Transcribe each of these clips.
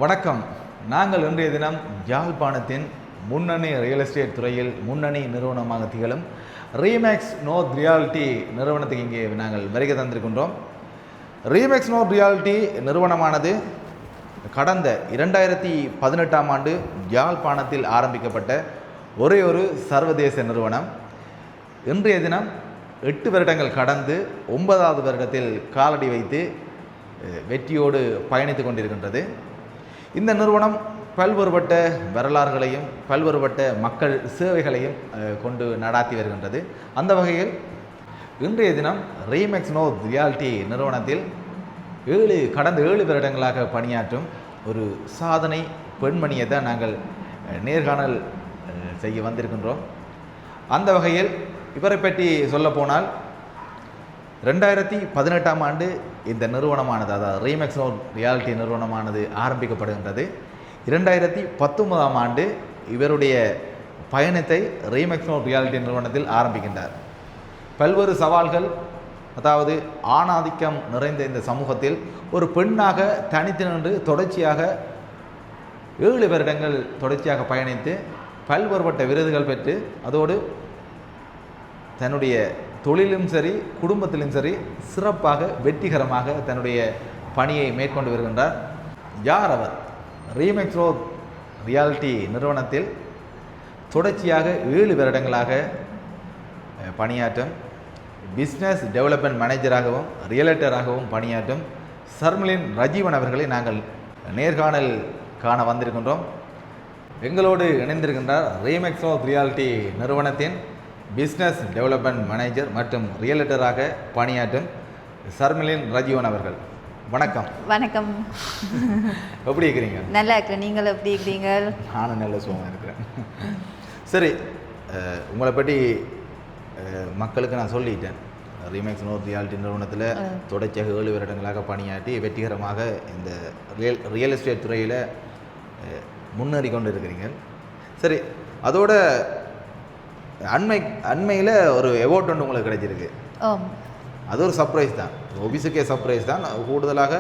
வணக்கம். நாங்கள் இன்றைய தினம் யாழ்ப்பாணத்தின் முன்னணி ரியல் எஸ்டேட் துறையில் முன்னணி நிறுவனமாக திகழும் ரீமேக்ஸ் நோர்த் ரியாலிட்டி நிறுவனத்துக்கு இங்கே நாங்கள் வருகை தந்திருக்கின்றோம். ரீமேக்ஸ் நோர்த் ரியாலிட்டி நிறுவனமானது கடந்த 2018ஆம் ஆண்டு யாழ்ப்பாணத்தில் ஆரம்பிக்கப்பட்ட ஒரே ஒரு சர்வதேச நிறுவனம். இன்றைய தினம் 8 வருடங்கள் கடந்து 9வது வருடத்தில் காலடி வைத்து வெற்றியோடு பயணித்து கொண்டிருக்கின்றது. இந்த நிறுவனம் பல்வேறுபட்ட வரலாறுகளையும் பல்வேறுபட்ட மக்கள் சேவைகளையும் கொண்டு நடாத்தி வருகின்றது. அந்த வகையில் இன்றைய தினம் ரீமேக்ஸ் நோர்த் ரியாலிட்டி நிறுவனத்தில் கடந்த 7 வருடங்களாக பணியாற்றும் ஒரு சாதனை பெண்மணியை தான் நாங்கள் நேர்காணல் செய்ய வந்திருக்கின்றோம். அந்த வகையில் இவரை பற்றி சொல்லப்போனால் 2018ஆம் ஆண்டு இந்த நிறுவனமானது, அதாவது ரீமேக்ஸ் நோர்த் ரியாலிட்டி நிறுவனமானது ஆரம்பிக்கப்படுகின்றது. 2019ஆம் ஆண்டு இவருடைய பயணத்தை ரீமேக்ஸ் நோர்த் ரியாலிட்டி நிறுவனத்தில் ஆரம்பிக்கின்றார். பல்வேறு சவால்கள், அதாவது ஆணாதிக்கம் நிறைந்த இந்த சமூகத்தில் ஒரு பெண்ணாக தனித்து நின்று தொடர்ச்சியாக 7 வருடங்கள் தொடர்ச்சியாக பயணித்து பல்வேறுபட்ட விருதுகள் பெற்று அதோடு தன்னுடைய தொழிலும் சரி குடும்பத்திலும் சரி சிறப்பாக வெற்றிகரமாக தன்னுடைய பணியை மேற்கொண்டு வருகின்றார். யார் அவர்? ரீமேக்ஸ் நோர்த் ரியாலிட்டி நிறுவனத்தில் தொடர்ச்சியாக 7 வருடங்களாக பணியாற்றும் பிஸ்னஸ் டெவலப்மெண்ட் மேனேஜராகவும் ரியலேட்டராகவும் பணியாற்றும் சர்மிலின் ரஜீவன் அவர்களை நாங்கள் நேர்காணல் காண வந்திருக்கின்றோம். எங்களோடு இணைந்திருக்கின்றார் ரீமேக்ஸ் நோர்த் ரியாலிட்டி நிறுவனத்தின் பிஸ்னஸ் டெவலப்மெண்ட் மேனேஜர் மற்றும் ரியலேட்டராக பணியாற்றும் சர்மிலின் ரஜீவன் அவர்கள். வணக்கம். வணக்கம். எப்படி இருக்கிறீங்க? நல்லா இருக்கிறேன். நீங்கள் எப்படி இருக்கிறீங்க? நானும் நல்ல சுகமாக இருக்கிறேன். சரி, உங்களை பற்றி மக்களுக்கு நான் சொல்லிட்டேன். ரீமேக்ஸ் நோர்த் ரியாலிட்டி நிறுவனத்தில் தொடர்ச்சியாக 7 வருடங்களாக பணியாற்றி வெற்றிகரமாக இந்த ரியல் எஸ்டேட் துறையில் முன்னேறி கொண்டு இருக்கிறீங்க. சரி, அதோட அண்மையில் ஒரு அவார்ட் ஒன்று உங்களுக்கு கிடைச்சிருக்கு. அது ஒரு சர்ப்ரைஸ் தான், ஆஃபீஸுக்கே சர்ப்ரைஸ் தான். கூடுதலாக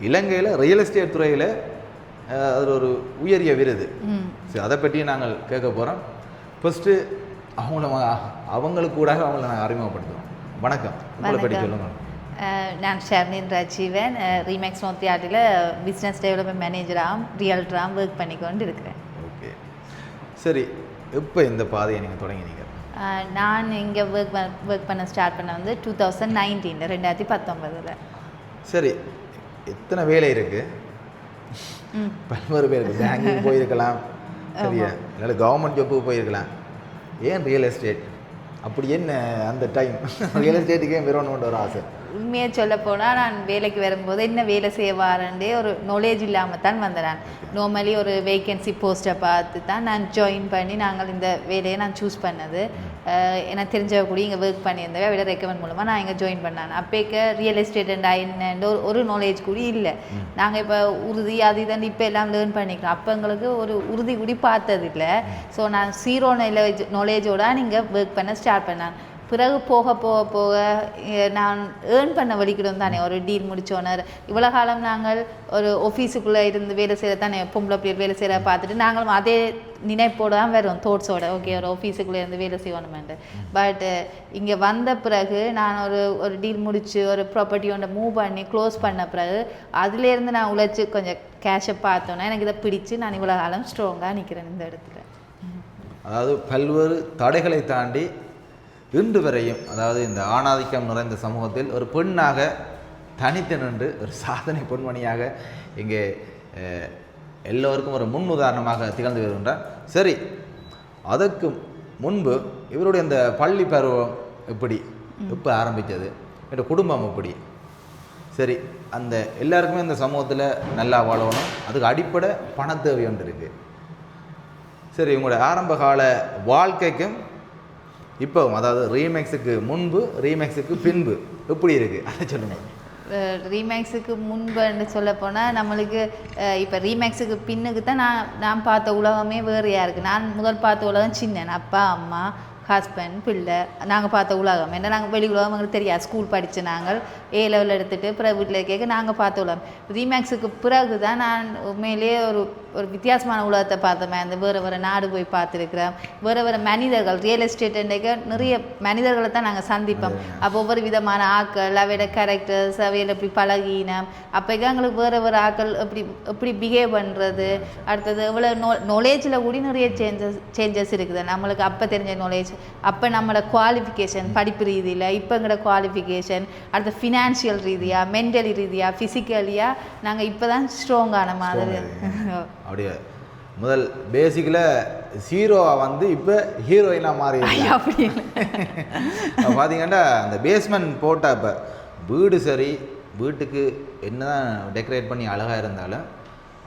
இலங்கையில் ரியல் எஸ்டேட் துறையில் அது ஒரு உயரிய விருது. சரி, அதை பற்றியும் நாங்கள் கேட்க போகிறோம். ஃபஸ்ட்டு அவங்களுக்கு கூட அவங்கள நாங்கள் அறிமுகப்படுத்துவோம். வணக்கம், உங்களை பற்றி சொல்லுங்கள். நான் ஷர்மின் ரஜீவன், ரீமேக்ஸ் நோர்த் ரியாலிட்டியில் பிஸ்னஸ் டெவலப்மெண்ட் மேனேஜராகவும் ரியல்டராகவும் ஒர்க் பண்ணி கொண்டு இருக்கிறேன். ஓகே, சரி, எப்போ இந்த பாதையை நீங்கள் தொடங்கினீங்க? நான் இங்கே ஒர்க் பண்ண ஸ்டார்ட் பண்ண வந்து 2019, 2019. சரி, எத்தனை வேலை இருக்குது? பல்வேறு பேருக்கு பேங்கிங் போயிருக்கலாம், சரியா, இல்லை கவர்மெண்ட் ஜாப்புக்கு போயிருக்கலாம். ஏன் ரியல் எஸ்டேட்? அப்படி என்ன அந்த டைம் ரியல் எஸ்டேட்டுக்கே வரணுன்ற ஒரு ஆசை? உண்மையை சொல்ல போனால் நான் வேலைக்கு வரும்போது என்ன வேலை செய்வாரண்டே ஒரு நாலேஜ் இல்லாமல் தான் வந்தேன். நார்மலி ஒரு வேக்கன்சி போஸ்ட்டை பார்த்து தான் நான் ஜாயின் பண்ணி நாங்கள் இந்த வேலையை நான் சூஸ் பண்ணது. எனக்கு தெரிஞ்சவ கூட இங்கே ஒர்க் பண்ணியிருந்தவ விட ரெக்கமெண்ட் மூலமாக நான் இங்கே ஜாயின் பண்ணேன். அப்போக்க ரியல் எஸ்டேட் என்னன்ற ஒரு நாலேஜ் கூட இல்லை. நாங்கள் இப்போ உறுதி அது இதான் இப்போ எல்லாம் லேர்ன் பண்ணிக்கிறோம். அப்போ எங்களுக்கு ஒரு உறுதி கூட பார்த்ததில்லை. ஸோ நான் 0 நாலேஜோட நீங்கள் ஒர்க் பண்ண ஸ்டார்ட் பண்ணேன். பிறகு போக போக போக நான் ஏர்ன் பண்ண வலிக்கிறோம் தானே. ஒரு டீல் முடித்தோன்னே இவ்வளோ காலம் நாங்கள் ஒரு ஆஃபீஸுக்குள்ளே இருந்து வேலை செய்கிற தானே, பொம்பளை பிள்ளை வேலை செய்கிற பார்த்துட்டு நாங்களும் அதே நினைப்போடு தான் வரும், தோட்ஸோட. ஓகே, ஒரு ஆஃபீஸுக்குள்ளே இருந்து வேலை செய்யணுமெண்டு. பட் இங்கே வந்த பிறகு நான் ஒரு டீல் முடித்து ஒரு ப்ராப்பர்ட்டி ஒன்றை மூவ் பண்ணி க்ளோஸ் பண்ண பிறகு அதுலேருந்து நான் உழைச்சி கொஞ்சம் கேஷை பார்த்தோன்னா எனக்கு இதை பிடிச்சி நான் இவ்வளோ காலம் ஸ்ட்ராங்காக நிற்கிறேன் இந்த இடத்துல. அதாவது பல்வேறு தடைகளை தாண்டி இன்று வரையும், அதாவது இந்த ஆணாதிக்கம் நிறைந்த சமூகத்தில் ஒரு பெண்ணாக தனித்து நின்று ஒரு சாதனை பெண்மணியாக இங்கே எல்லோருக்கும் ஒரு முன் உதாரணமாக திகழ்ந்து வருகின்றார். சரி, அதற்கு முன்பு இவருடைய இந்த பள்ளி பருவம் எப்போ ஆரம்பித்தது, என்னோட குடும்பம் எப்படி? சரி, அந்த எல்லாருக்குமே இந்த சமூகத்தில் நல்லா வாழணும், அதுக்கு அடிப்படை பண தேவை ஒன்று இருக்குது. சரி, உங்களோட ஆரம்ப கால வாழ்க்கைக்கும் இப்போ, அதாவது ரீமேக்ஸுக்கு முன்பு ரீமேக்ஸுக்கு பின்பு எப்படி இருக்குது அதை சொல்லுங்கள். ரீமேக்ஸுக்கு முன்புன்னு சொல்ல போனால் நம்மளுக்கு இப்போ ரீமேக்ஸுக்கு பின்னுக்கு தான் நான் பார்த்த உலகமே வேறையாக இருக்குது. நான் முதல் பார்த்த உலகம் சின்ன அப்பா அம்மா ஹஸ்பண்ட் பிள்ளை நாங்கள் பார்த்த உலகம் என்ன நாங்கள் வெளி உலகம் எங்களுக்கு தெரியாது ஸ்கூல் படித்த நாங்கள் ஏ லெவலில் எடுத்துகிட்டு பிறகு வீட்டில் கேட்க நாங்கள் பார்த்த உலகம் ரீமேக்ஸுக்கு பிறகு தான் நான் உண்மையிலேயே ஒரு வித்தியாசமான உலகத்தை பார்த்தோமே அந்த வேறு நாடு போய் பார்த்துருக்குறேன் வேறு மனிதர்கள் ரியல் எஸ்டேட் நிறைய மனிதர்களை தான் நாங்கள் சந்திப்போம் அப்போ ஒவ்வொரு விதமான ஆக்கள் அவையோட கேரக்டர்ஸ் அவையில் எப்படி பழகினோம் அப்போ எங்களுக்கு வேறு ஆக்கள் எப்படி பிஹேவ் பண்ணுறது அடுத்தது இவ்வளோ நாலேஜில் கூட நிறைய சேஞ்சஸ் இருக்குது நம்மளுக்கு அப்போ தெரிஞ்ச நாலேஜ் அப்போ நம்மளோட குவாலிஃபிகேஷன் படிப்பு ரீதியில் இப்போங்கிற குவாலிஃபிகேஷன் அடுத்த ஃபினான்ஷியல் ரீதியாக மென்டலி ரீதியாக ஃபிசிக்கலியாக நாங்கள் இப்போ தான் ஸ்ட்ராங்கான மாதிரி அப்படியே முதல் பேசிக்கில் ஹீரோவாக வந்து இப்போ ஹீரோயினாக மாறி அப்படி பார்த்தீங்கன்னா அந்த பேஸ்மெண்ட் போட்டால் இப்போ வீடு சரி வீட்டுக்கு என்ன தான் டெக்கரேட் பண்ணி அழகாக இருந்தாலும்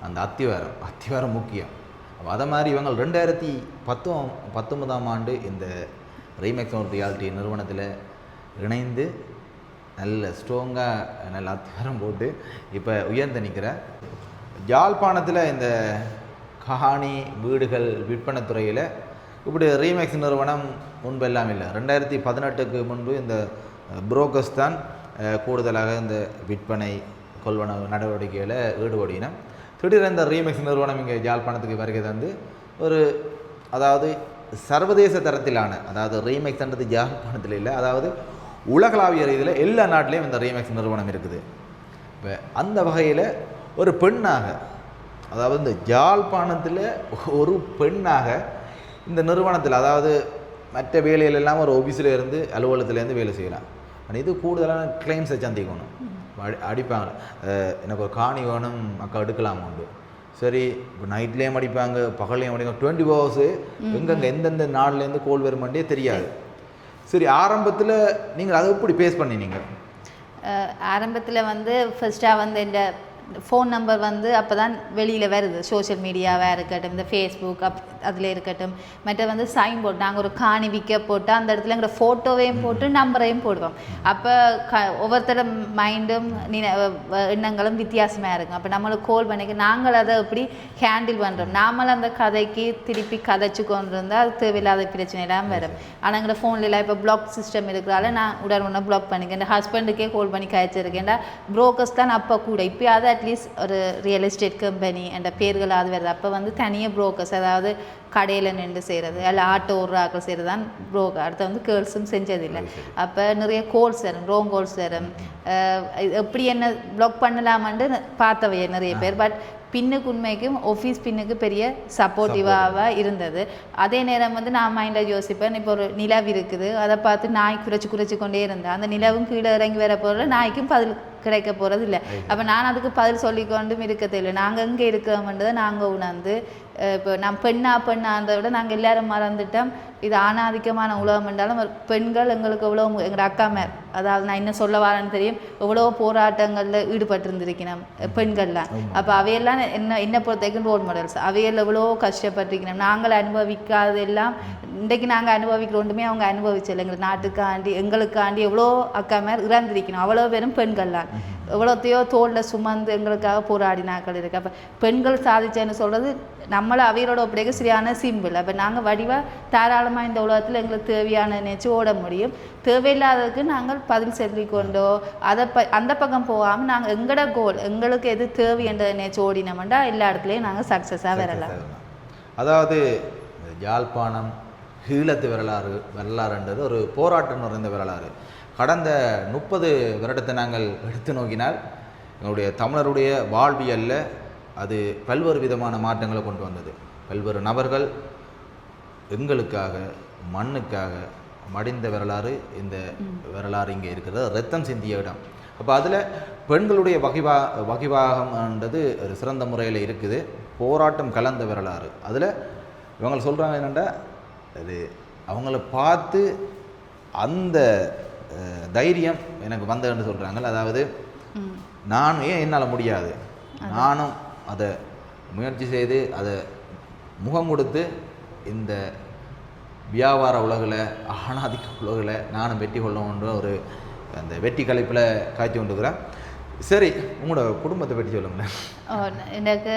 அந்த அத்திவாரம் முக்கியம். அப்போ அதை மாதிரி இவங்க 2019ஆம் ஆண்டு இந்த ரீமேக்ஸ் நோ ரியாலிட்டி நிறுவனத்தில் இணைந்து நல்ல ஸ்ட்ராங்காக நல்ல அத்திவாரம் போட்டு இப்போ உயர்ந்து நிற்கிற யாழ்ப்பாணத்தில் இந்த காணி வீடுகள் விற்பனை துறையில் இப்படி ரீமேக்ஸ் நிறுவனம் முன்பெல்லாம் இல்லை. 2018க்கு முன்பு இந்த புரோக்கர்ஸ் தான் கூடுதலாக இந்த விற்பனை கொள்வன நடவடிக்கையில் ஈடுபடினோம். திடீரென இந்த ரீமேக்ஸ் நிறுவனம் இங்கே யாழ்ப்பாணத்துக்கு வருகை தந்து ஒரு அதாவது சர்வதேச தரத்திலான அதாவது ரீமேக்ஸ்ன்றது யாழ்ப்பாணத்தில் இல்லை அதாவது உலகளாவிய ரீதியில் எல்லா நாட்டிலையும் இந்த ரீமேக்ஸ் நிறுவனம் இருக்குது. இப்போ அந்த வகையில் ஒரு பெண்ணாக அதாவது இந்த யாழ்ப்பாணத்தில் ஒரு பெண்ணாக இந்த நிறுவனத்தில் அதாவது மற்ற வேலையிலெல்லாம் ஒரு ஆஃபீஸில் இருந்து அலுவலகத்துலேருந்து வேலை செய்யலாம். ஆனால் இது கூடுதலான கிளைம்ஸை சந்திக்கணும் அடிப்பாங்க எனக்கு ஒரு காணி வேணும் அக்கா எடுக்கலாம் உண்டு சரி இப்போ நைட்லேயும் அடிப்பாங்க பகல்லையும் அடிப்பாங்க 24 hours எங்கெங்கே எந்தெந்த நாள்லேருந்து கோல் வருமானே தெரியாது. சரி ஆரம்பத்தில் நீங்கள் அதை எப்படி பேஸ் பண்ணினீங்க? ஆரம்பத்தில் வந்து ஃபர்ஸ்ட்டாக வந்து இந்த ஃபோன் நம்பர் வந்து அப்போ தான் வெளியில் வருது சோஷியல் மீடியாவாக இருக்கட்டும் இந்த ஃபேஸ்புக் அதில் இருக்கட்டும் மற்ற வந்து சைன் போர்டு நாங்கள் ஒரு காணி விற்க போட்டால் அந்த இடத்துல எங்களோட ஃபோட்டோவையும் போட்டு நம்பரையும் போடுவோம். அப்போ ஒவ்வொருத்தர மைண்டும் எண்ணங்களும் வித்தியாசமாக இருக்கும். அப்போ நம்மளுக்கு கால் பண்ணிக்க நாங்கள் அதை எப்படி ஹேண்டில் பண்ணுறோம் நாமளும் அந்த கதைக்கு திருப்பி கதைச்சு கொண்டு இருந்தால் அது தேவையில்லாத பிரச்சனைலாம் வரும். ஆனால் எங்களோட ஃபோன்லாம் இப்போ பிளாக் சிஸ்டம் இருக்கிறால நான் உடனே பிளாக் பண்ணிக்கேன். என் ஹஸ்பண்டுக்கே கால் பண்ணி கழிச்சிருக்கேன்டா புரோக்கர்ஸ் தான் அப்போ கூட இப்போ அதை அட்லீஸ்ட் ஒரு ரியல் எஸ்டேட் கம்பெனி என்ற பேர்களாவது வருது. அப்போ வந்து தனியாக புரோக்கர்ஸ் அதாவது கடையில் நின்று செய்கிறது அல்ல ஆட்டோ ஓடுறாக்கள் செய்கிறது தான் புரோக்கர். அடுத்து வந்து கேர்ள்ஸும் செஞ்சதில்லை. அப்போ நிறைய கோல்ஸ் வரும் ரோங் கோல்ஸ் வரும் எப்படி என்ன பிளாக் பண்ணலாமான்னு பார்த்தவைய நிறைய பேர். பட் பின்னுக்கு உண்மைக்கும் ஆஃபீஸ் பின்னுக்கு பெரிய சப்போர்ட்டிவாக இருந்தது. அதே நேரம் வந்து நான் மைண்டில் யோசிப்பேன் இப்போ ஒரு நிலவு இருக்குது அதை பார்த்து நாய் குறைச்சி கொண்டே இருந்தேன் அந்த நிலவும் கீழே இறங்கி வர போகிற நாய்க்கும் பதில் கிடைக்க போகிறது இல்லை. அப்போ நான் அதுக்கு பதில் சொல்லிக்கொண்டும் இருக்கதில்லை. நாங்கள் எங்கே இருக்கிறோம்ன்றதை நாங்கள் உணர்ந்து இப்போ நான் பெண்ணான்றதை விட நாங்கள் எல்லோரும் மறந்துட்டோம். இது ஆணாதிக்கமான உலகம் என்றாலும் பெண்கள் எங்களுக்கு எவ்வளோ எங்களோட அக்கா மேர் அதாவது நான் என்ன சொல்ல வரேன்னு தெரியும் எவ்வளோ போராட்டங்களில் ஈடுபட்டிருந்திருக்கணும் பெண்கள்லாம். அப்போ அவையெல்லாம் என்ன பொறுத்தவரைக்கும் ரோல் மாடல்ஸ் அவையில் எவ்வளோ கஷ்டப்பட்டிருக்கணும் நாங்கள் அனுபவிக்காதெல்லாம் இன்றைக்கு நாங்கள் அனுபவிக்கிற ஒன்றுமே அவங்க அனுபவிச்சல எங்கள் நாட்டுக்காண்டி எங்களுக்காண்டி எவ்வளோ அக்கா மேர் இறந்திருக்கணும் அவ்வளோ பேரும் பெண்கள்லாம் எவ்வளோத்தையோ தோளில் சுமந்து எங்களுக்காக போராடினாக்கள் இருக்குது. அப்போ பெண்கள் சாதிச்சேன்னு சொல்கிறது நம்மளை அவையோட அப்படியே சரியான சிம்பிள். அப்போ நாங்கள் வடிவாக தாராளமாக இந்த உலகத்தில் எங்களுக்கு தேவையான நினைச்சு ஓட முடியும். தேவையில்லாததுக்கு நாங்கள் பதில் சொல்லிக்கொண்டோ அந்த பக்கம் போகாமல் நாங்கள் எங்களோட கோல் எங்களுக்கு எது தேவை என்ற நினைச்சு ஓடினோம்னா எல்லா இடத்துலையும் நாங்கள் சக்ஸஸாக வரலாம். அதாவது யாழ்ப்பாணம் ஈழத்து வரலாறுன்றது ஒரு போராட்டம் நிறைந்த வரலாறு. கடந்த 30 வருடத்தை நாங்கள் எடுத்து நோக்கினால் எங்களுடைய தமிழருடைய வாழ்வியலில் அது பல்வேறு விதமான மாற்றங்களை கொண்டு வந்தது. பல்வேறு நபர்கள் எங்களுக்காக மண்ணுக்காக மடிந்த வரலாறு இந்த வரலாறு இங்கே இருக்கிறது ரத்தம் சிந்திய இடம். அப்போ அதில் பெண்களுடைய வகிவாகம்ன்றது ஒரு சிறந்த முறையில் இருக்குது. போராட்டம் கலந்த வரலாறு. அதில் இவங்க சொல்கிறாங்க என்னென்னா அது அவங்கள பார்த்து அந்த தைரியம் எனக்கு வந்ததுன்னு சொல்கிறாங்க. அதாவது நான் ஏன் என்னால் முடியாது நானும் அதை முயற்சி செய்து அதை முகம் கொடுத்து இந்த வியாபார உலகில் ஆணாதிக்க உலகில் நானும் வெற்றி கொள்ளணுன்ற ஒரு அந்த வெற்றி கலைப்பில் காய்ச்சி கொண்டுக்கிறேன். சரி உங்களோட குடும்பத்தை பற்றி சொல்லுங்களேன். எனக்கு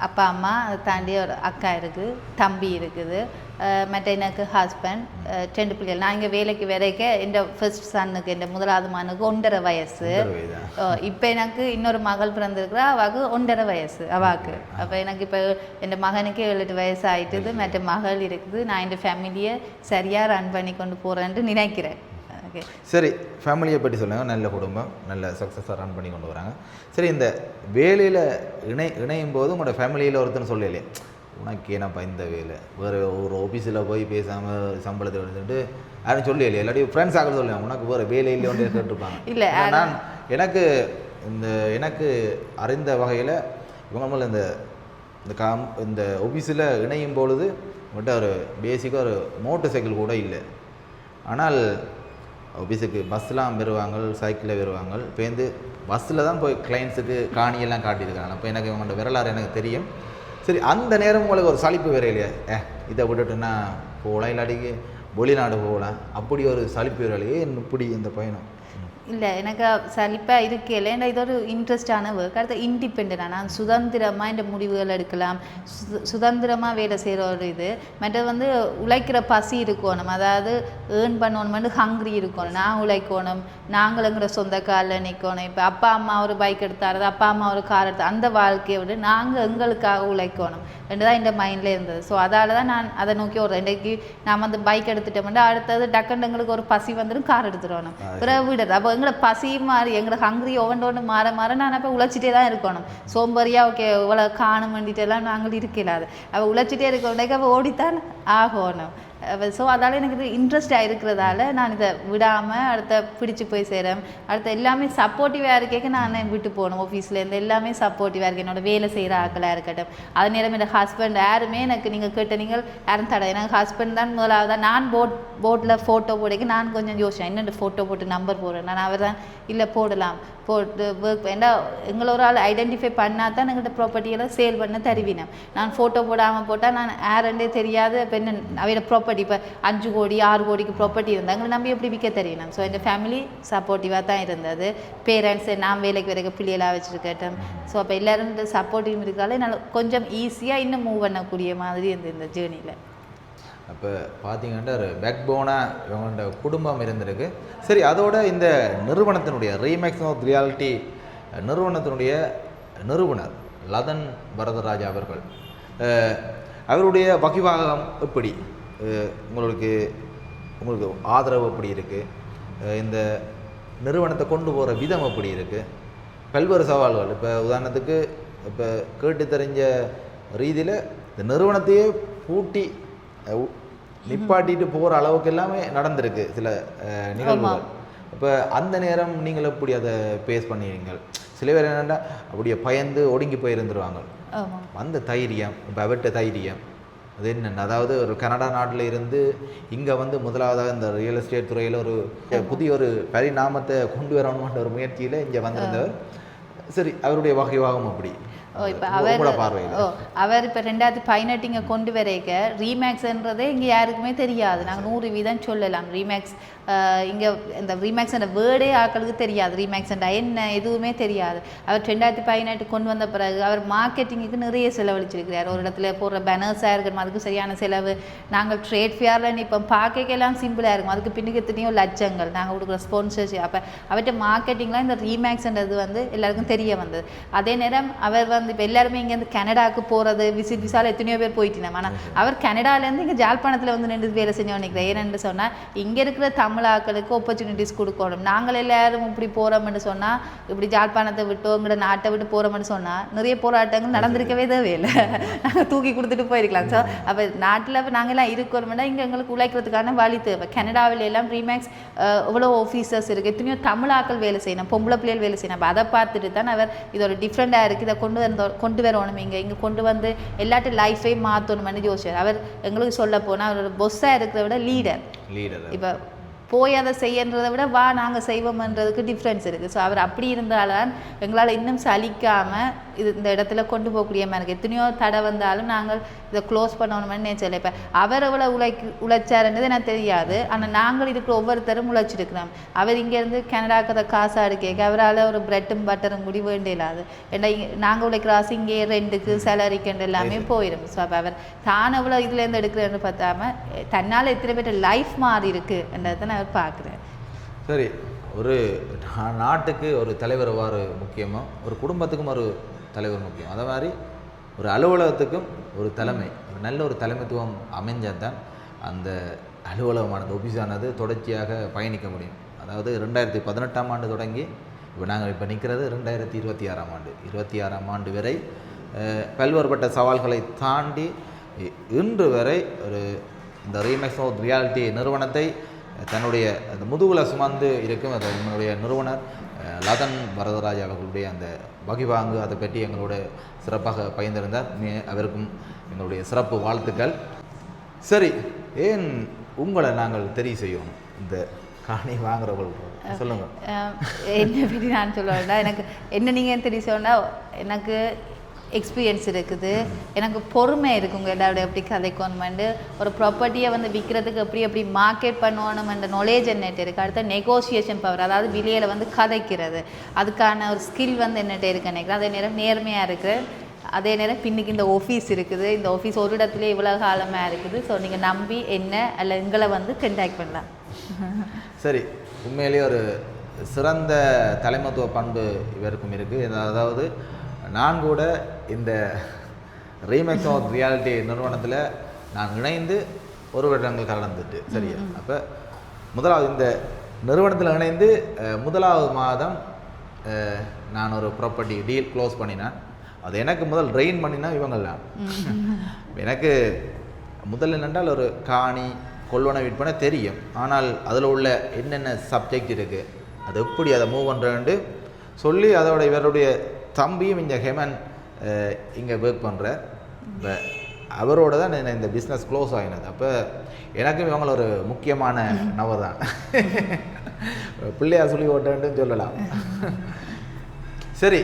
அப்பா அம்மா அதை தாண்டி ஒரு அக்கா இருக்குது தம்பி இருக்குது மற்ற எனக்கு ஹஸ்பண்ட் 2 பிள்ளைகள். நான் இங்கே வேலைக்கு வரைக்க என் ஃபர்ஸ்ட் சன்னுக்கு என் முதலாவது மகனுக்கு 1.5 வயசு. இப்போ எனக்கு இன்னொரு மகள் பிறந்திருக்கிறா, அவாவுக்கு 1.5 வயசு அவாவுக்கு. அப்போ எனக்கு இப்போ என் மகனுக்கு 7-8 வயசு ஆயிட்டுது, மற்ற மகள் இருக்குது. நான் என் ஃபேமிலியை சரியாக ரன் பண்ணி கொண்டு போகிறேன்ட்டு நினைக்கிறேன். ஓகே, சரி, ஃபேமிலியை பற்றி சொல்லுங்கள். நல்ல குடும்பம், நல்ல சக்ஸஸாக ரன் பண்ணி கொண்டு வராங்க. சரி, இந்த வேலையில் இணையும் போது உங்களோட ஃபேமிலியில் ஒருத்தர் சொல்லலையே, உனக்கு ஏன்னாப்பா இந்த வேலை, வேறு ஒரு ஆஃபீஸில் போய் பேசாமல் சம்பளத்தை வந்துட்டு யாரும் சொல்லலையே, இல்லாட்டி ஃப்ரெண்ட்ஸ் ஆக சொல்லுவேன் உனக்கு வேறு வேலையில் வந்து கேட்டுருப்பாங்க. இல்லை, நான் எனக்கு அறிந்த வகையில் இவங்க இந்த ஆஃபீஸில் இணையும் பொழுது உங்கள்கிட்ட ஒரு பேசிக்காக ஒரு மோட்டர் சைக்கிள் கூட இல்லை. ஆனால் ஆஃபீஸுக்கு பஸ்லாம் வருவாங்க, சைக்கிளில் வருவாங்க. இப்போ பஸ்ஸில் தான் போய் கிளைண்ட்ஸுக்கு காணியெல்லாம் காட்டியிருக்காங்க. அப்போ எனக்கு இவங்களோட வரலாறு எனக்கு தெரியும். சரி, அந்த நேரம் உங்களுக்கு ஒரு சலிப்பு வேற இல்லையா, இதை விட்டுட்டுன்னா போகலாம், இல்லாட்டிக்கு வெளிநாடு போகலாம், அப்படி ஒரு சலிப்பு வேற இல்லையே இப்படி இந்த பயணம்? இல்லை, எனக்கு சலிப்பாக இருக்கல. ஏன்னா இது ஒரு இன்ட்ரெஸ்டான ஒர்க். அடுத்து இண்டிபெண்டாக நான் சுதந்திரமாக இந்த முடிவுகள் எடுக்கலாம், சுதந்திரமாக வேலை செய்கிற ஒரு இது. மற்றது உழைக்கிற பசி இருக்கணும், அதாவது ஏர்ன் பண்ணணுமெண்டு ஹங்க்ரி இருக்கணும். நான் உழைக்கணும், நாங்களுங்கிற சொந்த காலில் நிற்கணும். இப்போ அப்பா அம்மா ஒரு பைக் எடுத்தாரு, அப்பா அம்மா ஒரு கார் எடுத்தார், அந்த வாழ்க்கையை விட நாங்கள் எங்களுக்காக உழைக்கணும் ரெண்டு தான் இந்த மைண்டில் இருந்தது. ஸோ அதால் தான் நான் அதை நோக்கி ஒரு இன்றைக்கு நான் பைக் எடுத்துட்டோம்னா அடுத்தது டக்குன்னு எங்களுக்கு ஒரு பசி வந்துடும், கார் எடுத்துடணும், பிறகு விடுறது. அப்போ எங்களை பசி மாறி எங்களை ஹங்க்ரி ஒவ்வொன்று மாற நான் அப்போ உழைச்சிட்டே தான் இருக்கணும். சோம்பறியா ஓகே இவ்வளோ காணும் வேண்டிட்டெல்லாம் நாங்கள் இருக்கலாது. அப்போ உழைச்சிட்டே இருக்கோம்னாக்கா அப்போ ஓடித்தான் ஆகணும். ஸோ அதால் எனக்கு இது இன்ட்ரெஸ்டாக இருக்கிறதால நான் இதை விடாமல் அடுத்த பிடிச்சி போய் சேரேன். அடுத்த எல்லாமே சப்போர்ட்டிவாக இருக்கேக்க நான் விட்டு போகணும். ஆஃபீஸ்லேருந்து எல்லாமே சப்போர்ட்டிவாக இருக்கு. என்னோட வேலை செய்கிற ஆக்களாக இருக்கட்டும், அது நேரம் என் ஹஸ்பண்ட் யாருமே எனக்கு நீங்கள் கேட்ட நீங்கள் யாரும் தடை. எனக்கு ஹஸ்பண்ட் தான் முதலாவதாக. நான் போட்டில் ஃபோட்டோ போடைக்கு நான் கொஞ்சம் யோசிச்சேன், என்னென்ன ஃபோட்டோ போட்டு நம்பர் போடுறேன். நான் அவர் தான் இல்லை போடலாம், போட்டு ஒர்க் ஏன்னா எங்களை ஒரு ஆள் ஐடென்டிஃபை பண்ணால் தான் எங்கள்கிட்ட ப்ராப்பர்ட்டியெல்லாம் சேல் பண்ண தருவினேன். நான் ஃபோட்டோ போடாமல் போட்டால் நான் யாருண்டே தெரியாது. இப்போ என்ன அவையோட ப்ராப்பர்ட்டி இப்போ 5 கோடி 6 கோடிக்கு ப்ராப்பர்ட்டி இருந்தால் எங்களை நம்பி எப்படி விற்க தெரியும். ஸோ எங்கள் ஃபேமிலி சப்போர்ட்டிவாக தான் இருந்தது. பேரண்ட்ஸு நான் வேலைக்கு வரைக்கும் பிள்ளைகளாக வச்சுருக்கேன். ஸோ அப்போ எல்லோரும் சப்போர்ட்டிவ் இருக்காலே என்னால் கொஞ்சம் ஈஸியாக இன்னும் மூவ் பண்ணக்கூடிய மாதிரி இருந்தது இந்த ஜேர்னியில். அப்போ பார்த்தீங்கன்னா ஒரு பேக் போனாக இவங்களோட குடும்பம் இருந்திருக்கு. சரி, அதோட இந்த நிறுவனத்தினுடைய ரீமேக்ஸ் ஆஃப் ரியாலிட்டி நிறுவனத்தினுடைய நிறுவனர் லதன் வரதராஜா அவர்கள், அவருடைய வகிவாகம் எப்படி, உங்களுக்கு ஆதரவு எப்படி இருக்குது, இந்த நிறுவனத்தை கொண்டு போகிற விதம் எப்படி இருக்குது, பல்வேறு சவால்கள். இப்போ உதாரணத்துக்கு இப்போ கேட்டு தெரிஞ்ச ரீதியில் இந்த நிறுவனத்தையே பூட்டி நிப்பாட்டிட்டு போகிற அளவுக்கு எல்லாமே நடந்திருக்கு சில நிகழ்வுகள். இப்போ அந்த நேரம் நீங்கள் எப்படி அதை பேஸ் பண்ணுவீங்க? சில பேர் என்னென்னா அப்படியே பயந்து ஒடுங்கி போயிருந்துருவாங்க. அந்த தைரியம், இப்போ அவர்கிட்ட தைரியம் அது என்னென்ன? அதாவது ஒரு கனடா நாட்டில் இருந்து இங்கே முதலாவதாக இந்த ரியல் எஸ்டேட் துறையில் ஒரு புதிய ஒரு பரிணாமத்தை கொண்டு வரணுன்ற ஒரு முயற்சியில் இங்கே வந்திருந்தவர். சரி, அவருடைய வகைவாகம் அப்படி இப்போ அவர் இப்போ 2018 இங்கே கொண்டு வரைக்க ரீமேக்ஸ்ன்றதே இங்கே யாருக்குமே தெரியாது. நாங்கள் 100% சொல்லலாம். ரீமேக்ஸ் இங்கே இந்த ரீமேக்ஸ் என்ற வேர்டே ஆக்களுக்கு தெரியாது. ரீமேக்ஸ் என்ற என்ன எதுவுமே தெரியாது. அவர் 2018 கொண்டு வந்த பிறகு அவர் மார்க்கெட்டிங்குக்கு நிறைய செலவழிச்சிருக்கிறார். ஒரு இடத்துல போடுற பேனர்ஸாக இருக்கணும், அதுக்கு சரியான செலவு. நாங்கள் ட்ரேட் ஃபேரில் இப்போ பார்க்கலாம் சிம்பிளாக இருக்கும், அதுக்கு பின்னுக்கு எத்தனையோ லட்சங்கள் நாங்கள் கொடுக்குற ஸ்பான்சர்ஷிப். அப்போ அவர்கிட்ட மார்க்கெட்டிங்லாம் இந்த ரீமேக்ஸ்ன்றது எல்லாருக்கும் தெரிய வந்தது. அதே நேரம் அவர் இப்போ எல்லாருமே இங்கேருந்து கனடாவுக்கு போகிறது விசாவில் எத்தனையோ பேர் போயிட்டோம். ஆனால் அவர் கனடாலேருந்து இங்கே ஜாழ்ப்பாணத்தில் நின்று வேலை செஞ்சோம் நினைக்கிறேன். ஏன்னு சொன்னால் இங்கே இருக்கிற தமிழ் ஆக்களுக்கு ஆப்பர்ச்சுனிட்டிஸ் கொடுக்கணும். நாங்கள் எல்லாரும் இப்படி போகிறோம்னு சொன்னால், இப்படி ஜாழ்ப்பாணத்தை விட்டோ எங்களோட நாட்டை விட்டு போகிறோம்னு சொன்னால் நிறைய போராட்டங்கள் நடந்திருக்கவே தேவையில்லை, நாங்கள் தூக்கி கொடுத்துட்டு போயிருக்கலாம். ஸோ அப்போ நாட்டில் நாங்கள் எல்லாம் இருக்கணும்னா இங்கே எங்களுக்கு உழைக்கிறதுக்கான வழி தேவை. கனடாவில் எல்லாம் ரீமேக்ஸ் எவ்வளோ ஆஃபீஸர்ஸ் இருக்குது, எத்தனையோ தமிழ் ஆக்கள் வேலை செய்யணும், பொம்பளை பிள்ளைகள் வேலை செய்யணும். அப்போ அதை பார்த்துட்டு தான் அவர் இது ஒரு டிஃப்ரெண்ட்டாக இருக்குது, இதை கொண்டு வரணும், இங்கே கொண்டு வந்து எல்லாட்டும் லைஃபையும் மாற்றணும்னு யோசிச்சார். அவர் எங்களுக்கு சொல்ல போனால் அவர் பொஸ்ஸாக இருக்கிறத விட லீடர். இப்போ போய் அதை செய்யன்றதை விட வா நாங்கள் செய்வோம்ன்றதுக்கு டிஃப்ரென்ஸ் இருக்குது. ஸோ அவர் அப்படி இருந்தால்தான் எங்களால் இன்னும் சலிக்காமல் இது இந்த இடத்துல கொண்டு போகக்கூடிய மாதிரி இருக்குது. எத்தனையோ தடை வந்தாலும் நாங்கள் இதை க்ளோஸ் பண்ணணும்னு நினைச்சல. இப்போ அவர் எவ்வளோ உழைச்சாருன்றது எனக்கு தெரியாது. ஆனால் நாங்கள் இருக்கிற ஒவ்வொருத்தரும் உழைச்சிருக்கிறோம். அவர் இங்கேருந்து கனடாக்கிற காசு அடுக்க அவரால் ஒரு பிரெட்டும் பட்டரும் கூடி வேண்டியலாது. ஏன்னா நாங்கள் உழைக்கிற காசு இங்கே ரெண்டுக்கு சேலரிக்கு எல்லாமே போயிடும். ஸோ அப்போ அவர் தான் எவ்வளோ இதுலேருந்து எடுக்கிறேன்னு பார்த்தாம தன்னால் எத்தனை பேர் லைஃப் மாறி இருக்குன்றதை நான் பார்க்குறேன். சரி, ஒரு நாட்டுக்கு ஒரு தலைவர் எவ்வாறு முக்கியமோ ஒரு குடும்பத்துக்கும் ஒரு தலைவர் முக்கியம். அதே மாதிரி ஒரு அலுவலகத்துக்கும் ஒரு தலைமை, ஒரு நல்ல ஒரு தலைமைத்துவம் அமைஞ்சால் தான் அந்த அலுவலகமானது ஆஃபீஸானது தொடர்ச்சியாக பயணிக்க முடியும். அதாவது 2018ஆம் ஆண்டு தொடங்கி இப்போ நாங்கள் இப்போ நிற்கிறது 2026ஆம் ஆண்டு. 26ஆம் ஆண்டு வரை பல்வேறுபட்ட சவால்களை தாண்டி இன்று வரை ஒரு இந்த ரீமேக்ஸ் ஆஃப் ரியாலிட்டி நிறுவனத்தை தன்னுடைய அந்த முதுகுல சுமந்து இருக்கும் அது என்னுடைய நிறுவனர் லதன் வரதராஜ் அவர்களுடைய அந்த வகிவாங்கு அதை பற்றி எங்களோட சிறப்பாக பகிர்ந்திருந்தார். அவருக்கும் எங்களுடைய சிறப்பு வாழ்த்துக்கள். சரி, ஏன் உங்களை நாங்கள் தெரிவு செய்யணும் இந்த காணி வாங்குறவர்கள் சொல்லுங்கள். என்ன பற்றி நான் சொல்லுவேன்டா, எனக்கு என்ன நீங்கள் தெரிவு செய்யணும்னா எனக்கு எக்ஸ்பீரியன்ஸ் இருக்குது, எனக்கு பொறுமை இருக்குங்க. எல்லாருடைய எப்படி கதைக்கணுமெண்டு ஒரு ப்ராப்பர்ட்டியை வந்து விற்கிறதுக்கு எப்படி மார்க்கெட் பண்ணணுமென்ற நாலேஜ் என்னட்டு இருக்குது. அடுத்த நெகோசியேஷன் பவர், அதாவது விலையில் வந்து கதைக்கிறது, அதுக்கான ஒரு ஸ்கில் வந்து என்னட்ட இருக்கு நினைக்கிறேன். அதே நேரம் நேர்மையாக இருக்குது. அதே நேரம் பின்னுக்கு இந்த ஆஃபீஸ் இருக்குது. இந்த ஆஃபீஸ் ஒரு இடத்துல இவ்வளோ காலமாக இருக்குது. ஸோ நீங்கள் நம்பி என்ன அல்ல எங்களை வந்து கண்டாக்ட் பண்ணலாம். சரி, உண்மையிலேயே ஒரு சிறந்த தலைமைத்துவ பண்பு இவருக்கும் இருக்குது. அதாவது நான் கூட இந்த ரீமேக்ஸ் ஆஃப் ரியாலிட்டி நிறுவனத்தில் நான் இணைந்து ஒரு வருடங்கள் கலந்துட்டு சரியா. அப்போ முதலாவது இந்த நிறுவனத்தில் இணைந்து முதலாவது மாதம் நான் ஒரு ப்ராப்பர்ட்டி டீல் க்ளோஸ் பண்ணினேன். அது எனக்கு முதல் ட்ரெயின் பண்ணினா இவங்கள்லாம் எனக்கு முதல் என்னென்றால் ஒரு காணி கொள்வனை விற்பனை தெரியும். ஆனால் அதில் உள்ள என்னென்ன சப்ஜெக்ட் இருக்குது, அது எப்படி அதை மூவ் பண்ணுறேன்ட்டு சொல்லி அதோட இவருடைய தம்பியும் இங்கே ஹெமன் இங்கே ஒர்க் பண்ணுற இப்போ அவரோட தான் இந்த பிஸ்னஸ் க்ளோஸ் ஆகினது. அப்போ எனக்கும் இவங்கள ஒரு முக்கியமான நபர் தான். பிள்ளையார் சொல்லி ஓட்டேன்னு சொல்லலாம். சரி,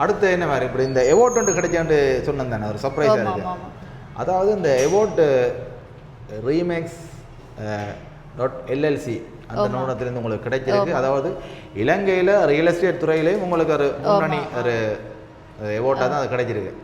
அடுத்து என்ன மாதிரி இப்படி இந்த எவோர்ட் ஒன்று கிடைச்சாண்டு சொன்னேன் தானே, ஒரு சர்ப்ரைஸாக இருக்கு. அதாவது இந்த எவோர்ட் ரீமேக்ஸ் .llc அந்த நிறுவனத்திலேருந்து உங்களுக்கு கிடைச்சிருக்கு. அதாவது இலங்கையில் ரியல் எஸ்டேட் துறையிலேயும் உங்களுக்கு ஒரு முன்னணி ஒரு அவார்டாக தான் அது கிடைச்சிருக்கு.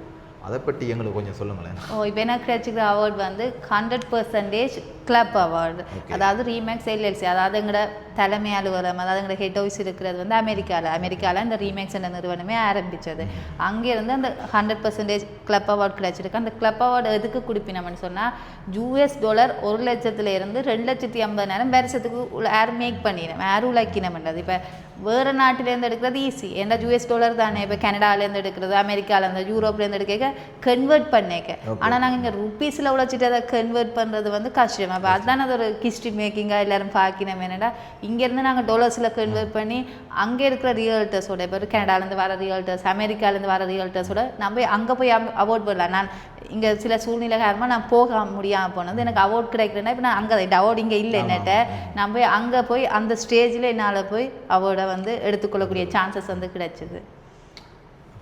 அதை பற்றி எங்களுக்கு கொஞ்சம் சொல்லுங்களேன். இப்போ எனக்கு கிடைச்சிக்கிற அவார்டு வந்து 100% கிளப் அவார்டு. அதாவது ரீமேக்ஸ் LLC, அதாவது எங்களோட தலைமை அலுவலகம், அதாவது எங்களோட ஹெட் ஆஃபீஸ் இருக்கிறது வந்து அமெரிக்காவில் இந்த ரீமேக்ஸ் என்ற நிறுவனமே ஆரம்பித்தது. அங்கேருந்து அந்த 100% கிளப் அவார்டு கிடைச்சிருக்கு. அந்த கிளப் அவார்டு எதுக்கு கொடுப்பினோம்னு சொன்னால் $1 லட்சத்துலேருந்து 2,50,000 வருஷத்துக்கு ஏர் மேக் பண்ணினோம், ஏர் உழைக்கினோம்ன்றது. இப்போ வேறு நாட்டிலேருந்து எடுக்கிறது ஈஸி, ஏன்னா $US தானே. இப்போ கனடாலேருந்து எடுக்கிறது, அமெரிக்காவிலேருந்து, யூரோப்லேருந்து எடுக்க கன்வெர்ட் பண்ணிக்க. ஆனால் நாங்கள் இங்கே ருப்பீஸில் உழைச்சிட்டு அதை கன்வெர்ட் பண்ணுறது வந்து கஷ்டம். அப்போ அதுதான் அது ஒரு ஹிஸ்ட்ரி மேக்கிங்காக எல்லோரும் பார்க்கணும். என்னென்னா இங்கேருந்து நாங்கள் டாலர்ஸில் கன்வெர்ட் பண்ணி அங்கே இருக்கிற ரியல்டர்ஸோட, இப்போ கனடாலேருந்து வர ரியல்டர்ஸ், அமெரிக்காலேருந்து வர ரியல்டர்ஸோட நம்ம அங்கே போய் அவார்ட் பண்ணலாம். நான் இங்கே சில சூழ்நிலை காரணமாக நான் போக முடியாமல் போனது, எனக்கு அவார்ட் கிடைக்கிறேன்னா இப்போ நான் அங்கே அவார்டு இங்கே இல்லை என்னட்ட, நான் போய் அங்கே போய் அந்த ஸ்டேஜில் என்னால் போய் அவார்டை வந்து எடுத்துக்கொள்ளக்கூடிய சான்சஸ் வந்து கிடைச்சிது.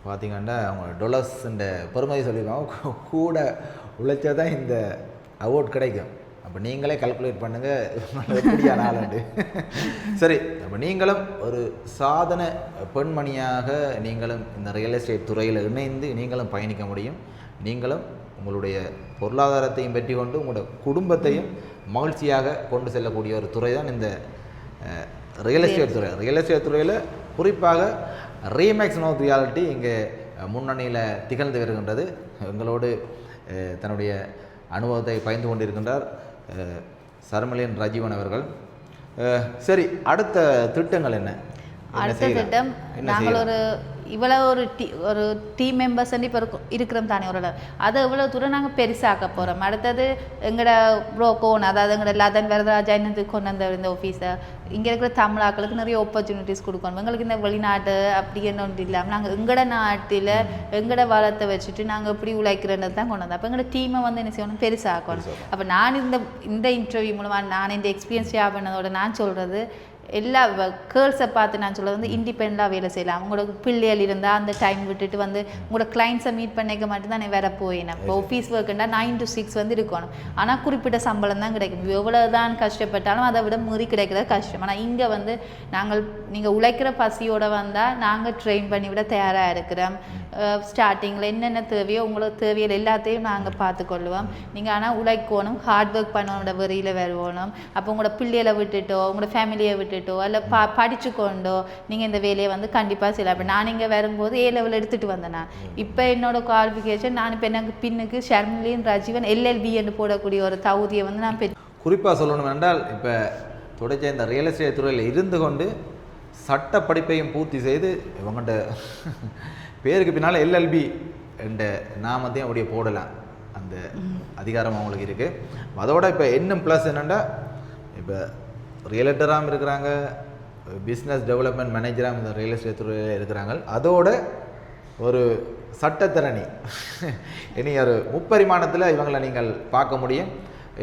பார்த்தீங்கன்னா அவங்க டொலர்ஸ்ன்ற பெருமதி சொல்லியிருக்காங்க, கூட உழைச்சா தான் இந்த அவார்ட் கிடைக்கும். அப்போ நீங்களே கல்குலேட் பண்ணுங்கள் எப்படியா நாளண்டு. சரி, அப்போ நீங்களும் ஒரு சாதனை பெண்மணியாக நீங்களும் இந்த ரியல் எஸ்டேட் துறையில் இணைந்து நீங்களும் பயணிக்க முடியும். நீங்களும் உங்களுடைய பொருளாதாரத்தையும் வெற்றி கொண்டு உங்களுடைய குடும்பத்தையும் மகிழ்ச்சியாக கொண்டு செல்லக்கூடிய ஒரு துறை தான் இந்த ரியல் எஸ்டேட் துறை. ரியல் எஸ்டேட் துறையில் குறிப்பாக ரீமேக்ஸ் ஆஃப் ரியாலிட்டி இங்கே முன்னணியில் திகழ்ந்து வருகின்றது. எங்களோடு தன்னுடைய அனுபவத்தை பகிர்ந்து கொண்டிருக்கின்றார் சர்மிளியன் ராஜீவன் அவர்கள். சரி, அடுத்த திட்டங்கள் என்ன? அடுத்த திட்டம் நாங்கள் ஒரு இவ்வளோ ஒரு டீம் மெம்பர்ஸ் இப்போ இருக்கிறோம் தானே ஒரு அதை இவ்வளோ தூரம் நாங்கள் பெருசாக்க போகிறோம். அடுத்தது எங்களோட ப்ரோக்கோன், அதாவது எங்களோட லதன் வரதராஜா என்னது கொண்டு வந்த இந்த ஆஃபீஸை இங்கே இருக்கிற தமிழாக்களுக்கு நிறைய ஆப்பர்ச்சுனிட்டிஸ் கொடுக்கணும். எங்களுக்கு இந்த வெளிநாட்டு அப்படி என்ன ஒன்று இல்லாமல் நாங்கள் எங்களோட நாட்டில் எங்களோட வளத்தை வச்சுட்டு நாங்கள் எப்படி உழைக்கிறன்றது தான் கொண்டு வந்தோம். அப்போ எங்களோட டீமை வந்து என்ன செய்யணும், பெருசாக்கணும். அப்போ நான் இந்த இன்டர்வியூ மூலமாக நான் இந்த எக்ஸ்பீரியன்ஸ் ஷேர் பண்ணதோட நான் சொல்கிறது, எல்லா கேர்ள்ஸை பார்த்து நான் சொல்கிறது வந்து இண்டிபெண்டாக வேலை செய்யலாம். அவங்களோட பிள்ளைகள் இருந்தால் அந்த டைம் விட்டுட்டு வந்து உங்களோட கிளைண்ட்ஸை மீட் பண்ணிக்க மட்டும்தான் வேற போயினேன். இப்போ ஆஃபீஸ் ஒர்க்குண்டா 9 to 6 வந்து இருக்கணும். ஆனால் குறிப்பிட்ட சம்பளம் தான் கிடைக்கும். எவ்வளோ தான் கஷ்டப்பட்டாலும் அதை விட மீறி கிடைக்கிறது கஷ்டம். ஆனால் இங்கே வந்து நீங்கள் உழைக்கிற பசியோடு வந்தால் நாங்கள் ட்ரெயின் பண்ணி விட தயாராக இருக்கிறோம். ஸ்டார்டிங்கில் என்னென்ன தேவையோ உங்களுக்கு தேவையில் எல்லாத்தையும் நாங்கள் பார்த்துக்கொள்ளுவோம். நீங்கள் ஆனால் உழைக்கணும், ஹார்ட் ஒர்க் பண்ணோட வரியில் வருவோணும். அப்போ உங்களோட பிள்ளைகளை விட்டுட்டோ உங்களோட ஃபேமிலியை விட்டுட்டோ இல்லை படித்து கொண்டோ நீங்கள் இந்த வேலையை வந்து கண்டிப்பாக செய்யலாம். இப்போ நான் இங்கே வரும்போது A level எடுத்துகிட்டு வந்தேன். நான் இப்போ என்னோட குவாலிஃபிகேஷன் நான் இப்போ எனக்கு பின்னுக்கு ஷர்மிலின் ராஜீவன் LLB என்று போடக்கூடிய ஒரு தகுதியை வந்து நான் குறிப்பாக சொல்லணும் என்றால், இப்போ தொடர்ச்சி இந்த ரியல் எஸ்டேட் துறையில் இருந்து கொண்டு சட்ட படிப்பையும் பூர்த்தி செய்து இவங்கள்ட்ட பேருக்கு பின்னால் LLB என்ற நாமத்தையும் அப்படியே போடலாம். அந்த அதிகாரம் அவங்களுக்கு இருக்குது. அதோட இப்போ இன்னும் ப்ளஸ் என்னென்னா, இப்போ ரியலேட்டராகவும் இருக்கிறாங்க, பிஸ்னஸ் டெவலப்மெண்ட் மேனேஜராகவும் இந்த ரியல் எஸ்டேட் துறையில் இருக்கிறாங்க. அதோட ஒரு சட்டத்திறனி இனி ஒரு முப்பரிமாணத்தில் இவங்களை நீங்கள் பார்க்க முடியும்.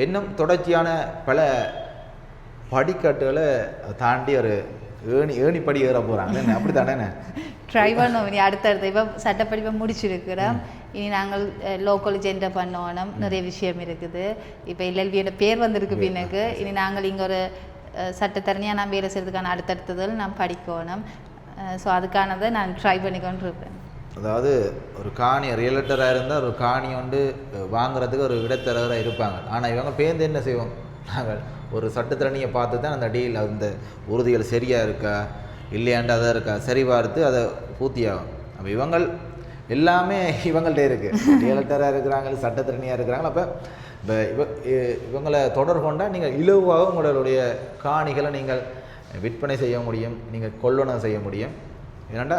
இன்னும் தொடர்ச்சியான பல படிக்கட்டுகளை தாண்டி ஒரு ஏணிப்படி ஏற போகிறாங்க. அப்படி தானே ட்ரை பண்ணோம். இனி அடுத்தடுத்து இப்போ சட்டப்படிப்பை முடிச்சிருக்கிறோம். இனி நாங்கள் லோக்கல் ஜெண்டர் பண்ணணும். நிறைய விஷயம் இருக்குது. இப்போ LLBயோட பேர் வந்திருக்கு பின்னுக்கு. இனி நாங்கள் இங்கே ஒரு சட்டத்தரணியாக நான் வேலை செய்கிறதுக்கான அடுத்தடுத்ததில் நான் படிக்கணும். ஸோ அதுக்கானதை நான் ட்ரை பண்ணிக்கொண்டு இருப்பேன். அதாவது ஒரு காணி ரியலேட்டராக இருந்தால் ஒரு காணி வந்து வாங்குறதுக்கு ஒரு இடைத்தரகராக இருப்பாங்க. ஆனால் இவங்க பேருந்து என்ன செய்வோம், நாங்கள் ஒரு சட்டத்திறனியை பார்த்து தான் அந்த டீல் அந்த உறுதிகள் சரியாக இருக்கா இல்லையாண்டு அதை இருக்கா சரி பார்த்து அதை பூர்த்தியாகும். அப்போ இவங்கள் எல்லாமே இவங்கள்ட்ட இருக்குது. ரியலேட்டராக இருக்கிறாங்க, சட்டத்திறனியாக இருக்கிறாங்க. அப்போ இப்போ இவங்களை தொடர்பு கொண்டால் நீங்கள் இலவாக உங்களுடைய காணிகளை நீங்கள் விற்பனை செய்ய முடியும், நீங்கள் கொள்வனம் செய்ய முடியும். ஏன்னாண்டா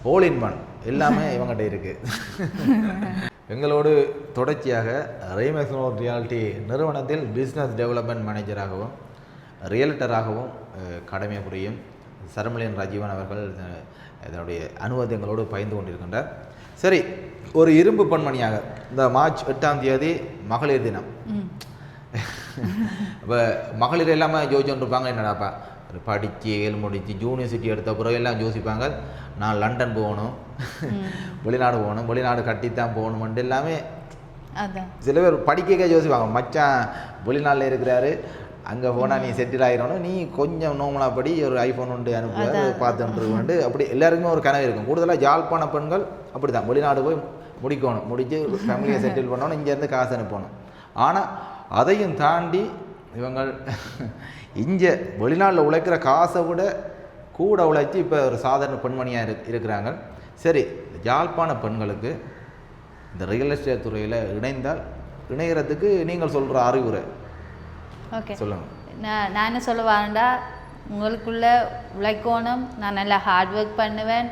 ஹோல் இன் ஒன் எல்லாமே இவங்ககிட்ட இருக்குது. எங்களோடு தொடர்ச்சியாக ரீமேக்ஸ் நோ ரியாலிட்டி நிறுவனத்தில் பிஸ்னஸ் டெவலப்மெண்ட் மேனேஜராகவும் ரியல்டராகவும் கடமை புரியும் சர்மிலின் ராஜீவன் அவர்கள் இதனுடைய அனுபவங்களோடு பகிர்ந்து கொண்டிருக்கின்றார். சரி, ஒரு இரும்பு பெண்மணியாக இந்த மார்ச் 8ஆம் தேதி மகளிர் தினம். இப்போ மகளிர் எல்லாமே யோசிச்சுருப்பாங்க, என்னடாப்பா படித்து முடித்து யூனிவர்சிட்டி எடுத்த பிறகு எல்லாம் யோசிப்பாங்க, நான் லண்டன் போகணும், வெளிநாடு போகணும், வெளிநாடு கட்டித்தான் போகணுமெண்டு எல்லாமே. சில பேர் படிக்க யோசிப்பாங்க, மச்சான் வெளிநாட்டில் இருக்கிறாரு, அங்கே போனால் நீ செட்டில் ஆகிடணும், நீ கொஞ்சம் நோமலாக படி, ஒரு ஐஃபோன் ஒன்று அனுப்புவார் பார்த்துட்டு அப்படி எல்லாருக்குமே ஒரு கனவு இருக்கும். கூடுதலாக யாழ்ப்பாண பெண்கள் அப்படி தான், வெளிநாடு போய் முடிக்கணும், முடித்து ஃபேமிலியை செட்டில் பண்ணணும், இங்கேருந்து காசு அனுப்பணும். ஆனால் அதையும் தாண்டி இவங்கள் இங்கே வெளிநாட்டில் உழைக்கிற காசை விட கூட உழைச்சி இப்போ ஒரு சாதாரண பெண்மணியாக இருக்கிறாங்க. சரி, யாழ்ப்பாண பெண்களுக்கு இந்த ரியல் எஸ்டேட் துறையில் இணைகிறதுக்கு நீங்கள் சொல்கிற அறிவுரை ஓகே சொல்லுங்கள். நான் என்ன சொல்ல வரேன்டா, உங்களுக்குள்ள உழைக்கணும், நான் நல்லா ஹார்ட் ஒர்க் பண்ணுவேன்,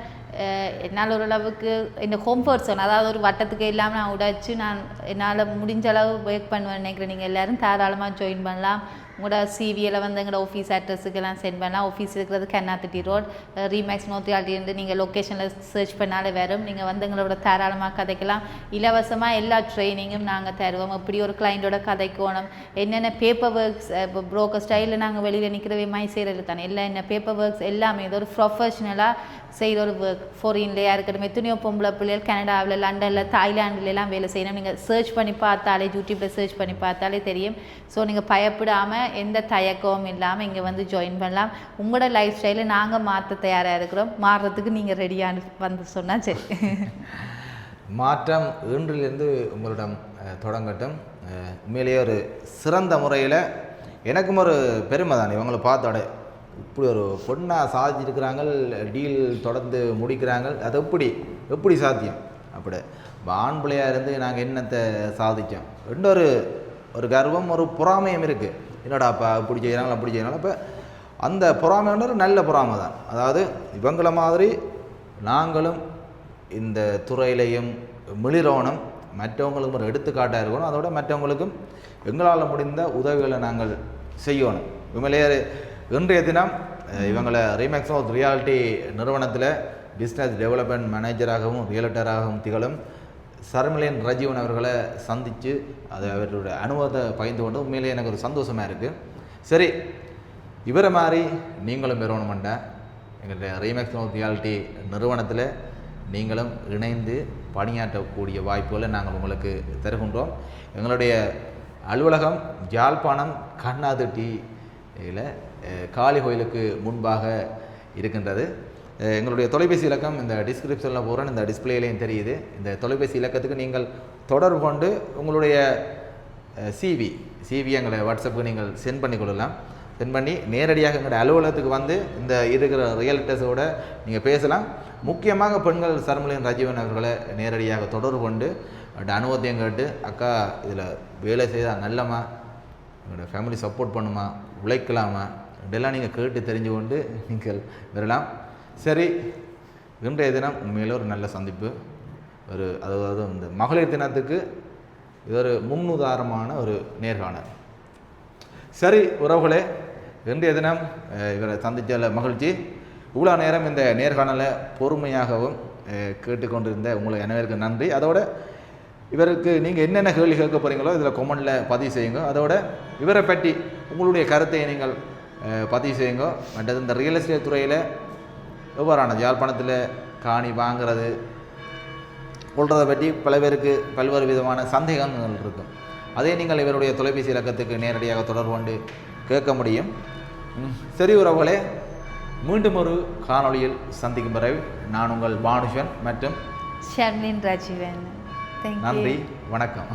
என்னால் ஓரளவுக்கு இந்த கம்ஃபர்ட் ஜோன், அதாவது ஒரு வட்டத்துக்கு இல்லாமல் நான் உடைச்சி நான் என்னால் முடிஞ்ச அளவு ஒர்க் பண்ணுவேன் நினைக்கிறேன். நீங்கள் எல்லோரும் தாராளமாக ஜாயின் பண்ணலாம். உங்களோட சிவியில் வந்து எங்களோட ஆஃபீஸ் அட்ரஸுக்கெல்லாம் சென்ட் பண்ணலாம். ஆஃபீஸ் இருக்கிறது கண்ணாத்திட்டி ரோட், ரீமேக்ஸ் நோ ரியாலிட்டி நீங்கள் லொக்கேஷனில் சர்ச் பண்ணாலே வரும். நீங்கள் வந்து எங்களோட தாராளமாக கதைக்கலாம். இலவசமாக எல்லா ட்ரைனிங்கும் நாங்கள் தருவோம். இப்படி ஒரு கிளைண்டோட கதைக்கோணும், என்னென்ன பேப்பர் ஒர்க்ஸ், இப்போ ப்ரோக்கர் ஸ்டைலில் நாங்கள் வெளியில் நிற்கிறவே மாதிரி செய்கிறது தானே, இல்லை என்ன பேப்பர் ஒர்க்ஸ் எல்லாமே இது ஒரு ப்ரொஃபஷ்னலாக செய்கிற ஒரு ஒர்க். ஃபாரின்லேயா இருக்கட்டும், எத்தனையோ பொம்பளை பிள்ளைகள் கனடாவில், லண்டனில், தாய்லாண்டுலாம் வேலை செய்யணும். நீங்கள் சர்ச் பண்ணி பார்த்தாலே, யூடியூப்பில் சர்ச் பண்ணி பார்த்தாலே தெரியும். ஸோ நீங்கள் பயப்படாமல் எந்த தயக்கமும் இல்லாமல் இங்கே வந்து ஜாயின் பண்ணலாம். உங்களோட லைஃப் ஸ்டைலை நாங்கள் மாற்ற தயாராக இருக்கிறோம். மாறுறதுக்கு நீங்கள் ரெடியாக வந்து சொன்னால் சரி. மாற்றம் இன்றிலிருந்து உங்களிடம் தொடங்கட்டும். உண்மையிலேயே ஒரு சிறந்த முறையில் எனக்கும் ஒரு பெருமை தான் இவங்களை பார்த்தோட, இப்படி ஒரு பொண்ணாக சாதிச்சிருக்கிறாங்க, டீல் தொடர்ந்து முடிக்கிறாங்க. அது எப்படி சாத்தியம்? அப்படி ஆண் பிள்ளையாக இருந்து நாங்கள் என்னத்தை சாதித்தோம் இன்னொரு ஒரு கர்வம், ஒரு பொறாமையும் இருக்குது. என்னடாப்பா இப்படி செய்கிறாங்க அப்படி செய்கிறாங்க. இப்போ அந்த பொறாமைன்ற ஒரு நல்ல பொறாமை தான். அதாவது இவங்களை மாதிரி நாங்களும் இந்த துறையிலையும் மிளிரோணும், மற்றவங்களுக்கும் ஒரு எடுத்துக்காட்டாக இருக்கணும். அதோட மற்றவங்களுக்கும் எங்களால் முடிந்த உதவிகளை நாங்கள் செய்யணும். உண்மையிலேயே இன்றைய தினம் இவங்களை ரீமேக்ஸ் ஆஃப் ரியாலிட்டி நிறுவனத்தில் பிஸ்னஸ் டெவலப்மெண்ட் மேனேஜராகவும் ரியல்டராகவும் திகழும் சர்மிளன் ரஜீவன் அவர்களை சந்தித்து அதை அவர்களுடைய அனுபவத்தை பகிர்ந்து கொண்டு உண்மையிலேயே எனக்கு ஒரு சந்தோஷமாக இருக்குது. சரி, இவரை மாதிரி நீங்களும் பெறணுமெண்டா எங்களுடைய ரீமேக்ஸ் ஆஃப் ரியாலிட்டி நிறுவனத்தில் நீங்களும் இணைந்து பணியாற்றக்கூடிய வாய்ப்புகளை நாங்கள் உங்களுக்கு தருகின்றோம். எங்களுடைய அலுவலகம் யாழ்ப்பாணம் கண்ணாதிட்டியில் காளி கோயிலுக்கு முன்பாக இருக்கின்றது. எங்களுடைய தொலைபேசி இலக்கம் இந்த டிஸ்கிரிப்ஷனில் போகிறேன், இந்த டிஸ்பிளேலையும் தெரியுது. இந்த தொலைபேசி இலக்கத்துக்கு நீங்கள் தொடர்பு கொண்டு உங்களுடைய சிவி எங்களை வாட்ஸ்அப்புக்கு நீங்கள் சென்ட் பண்ணி கொள்ளலாம். சென்ட் பண்ணி நேரடியாக எங்களுடைய அலுவலகத்துக்கு வந்து இந்த இருக்கிற ரியல்டர்ஸோடு நீங்கள் பேசலாம். முக்கியமாக பெண்கள் சர்மிளன் ரஜீவன் அவர்களை நேரடியாக தொடர்பு கொண்டு அனுபவத்தையும் கேட்டு, அக்கா இதில் வேலை செய்தால் நல்லமா, எங்களோட ஃபேமிலி சப்போர்ட் பண்ணுமா, உழைக்கலாமா, இதெல்லாம் நீங்கள் கேட்டு தெரிஞ்சு கொண்டு நீங்கள் வரலாம். சரி, இன்றைய தினம் உண்மையில் ஒரு நல்ல சந்திப்பு. அதாவது இந்த மகளிர் தினத்துக்கு இது ஒரு முன்னுதாரணமான ஒரு நேர்காணல். சரி உறவுகளே, இன்றைய தினம் இவரை சந்தித்த மகிழ்ச்சி. இவ்வளோ நேரம் இந்த நேர்காணலை பொறுமையாகவும் கேட்டுக்கொண்டிருந்த உங்களுக்கு அனைவருக்கும் நன்றி. அதோட இவருக்கு நீங்கள் என்னென்ன கேள்வி கேட்க போகிறீங்களோ இதில் கொமெண்டில் பதிவு செய்யுங்க. அதோட இவரை பற்றி உங்களுடைய கருத்தை நீங்கள் பதிவு செய்யுங்க. மற்றது இந்த ரியல் எஸ்டேட் துறையில் எவ்வாறானது யாழ்ப்பாணத்தில் காணி வாங்கிறது கொள்றதை பற்றி பல பேருக்கு பல்வேறு விதமான சந்தேகங்கள் இருக்கும். அதே நீங்கள் இவருடைய தொலைபேசி இலக்கத்துக்கு நேரடியாக தொடர்பு கொண்டு கேட்க முடியும். சரி உறவுகளே, மீண்டும் ஒரு காணொளியில் சந்திக்கும் வரை நான் உங்கள் பானுஷன் மற்றும் ஷர்மிளன் ரஜீவன். நன்றி, வணக்கம்.